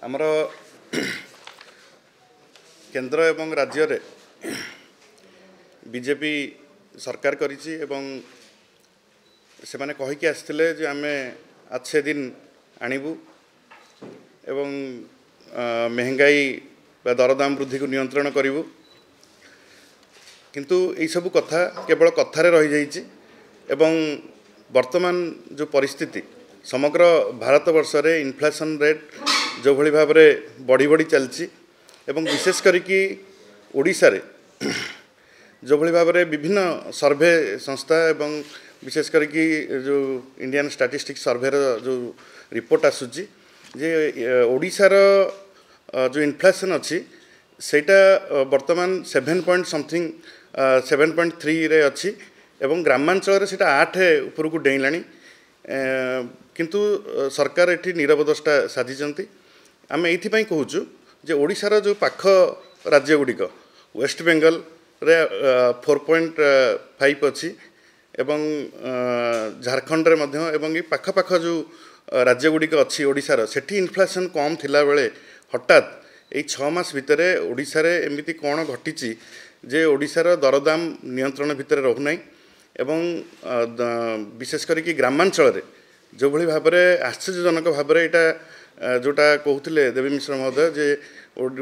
आमर केंद्र एवं राज्य रे बीजेपी सरकार करिछि एवं से माने कहिके आस्थिले जे आमे अच्छे दिन आनिबु एवं महंगाई बा दरदाम वृद्धि को नियंत्रण करिबु किंतु एई सब कथा केवल कथारे रही जाइछि एवं वर्तमान जो परिस्थिति समग्र भारत वर्ष रे इन्फ्लेशन रेट जो भली भाव रे बढ़ी बढ़ी चलछि एवं विशेष करिकी ओडिशा रे जो भली भाव रे विभिन्न सर्वे संस्था एवं विशेष करिकी जो इंडियन स्टैटिस्टिक्स सर्वे रो जो रिपोर्ट आसुची जे ओडिशा रो जो इन्फ्लेशन अच्छी सेटा वर्तमान 7.3 रे अच्छी एवं ग्रामांचल रे सेटा 8 ऊपर को डेइलानी किंतु सरकार एठी निरवदष्टा साजिचंती आमे एथि पई कहूचु जे ओडिशा रो जो पाख राज्य गुडिक वेस्ट बेंगल रे 4.5 अच्छी एवं झारखंड रे मध्य एवं पाख पाख जो राज्य गुडिक अच्छी ओडिशा रो सेठी इन्फ्लेशन कम थिला बेले हठात यही 6 मास भितर ओडिशा रे एमिति कोण घटिची जे ओडिशार दरदाम नियंत्रण भितर रहू नाही एवं विशेष करिकी ग्रामांचल रे जो भली भाव रे आश्चर्यजनक भाव रे एटा जोटा कहउथिले देवी मिश्र महोदय जे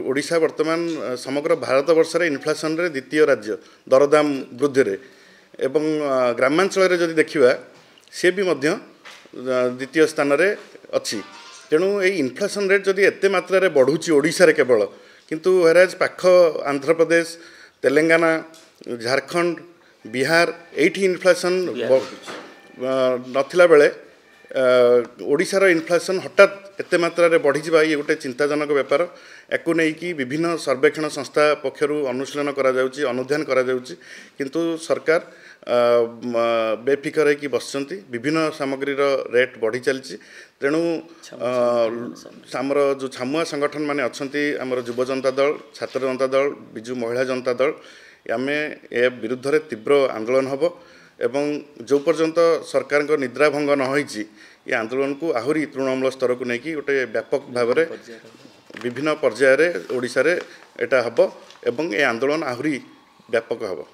ओडिशा वर्तमान समग्र भारत वर्ष रे इन्फ्लेशन रे द्वितीय राज्य दरदाम वृद्धि रे एवं ग्रामांचल रे जदि देखिबा से भी मध्य द्वितीय स्थान रे अछि तेणु ये इन्फ्लेशन रेट जदि एते मात्रा रे बढ़ुची ओडिशा रे केवल किंतु हेराज पाख आंध्र प्रदेश तेलंगाना झारखंड बिहार एठी इन्फ्लेशन नथिला बेले ओडिशार इन्फ्लेशन हठात एते मात्रा रे बढ़ी जिबा ये गोटे चिंताजनक व्यापार याकू नै कि विभिन्न सर्वेक्षण संस्था पक्षरु अनुशीलन करा जाउची अनुध्यान करा जाउची किंतु सरकार बेफिकर है कि बसचंती विभिन्न सामग्री रेट बढ़ी चलची तेणु आमर जो छामुआ संगठन माने अच्छंती आमर युव जनता दल छात्र जनता दल बिजु महिला जनता दल आमे ए विरुद्ध रे तीव्र आंदोलन हबो एवं जो पर्यंत सरकार को निद्रा भंग न होईची ये आंदोलन को आहुरी तृणमूल स्तर को लेकिन गोटे व्यापक भाव में विभिन्न पर्यायर ओडिशा रे एटा हबो एवं ए आंदोलन आहुरी व्यापक हबो।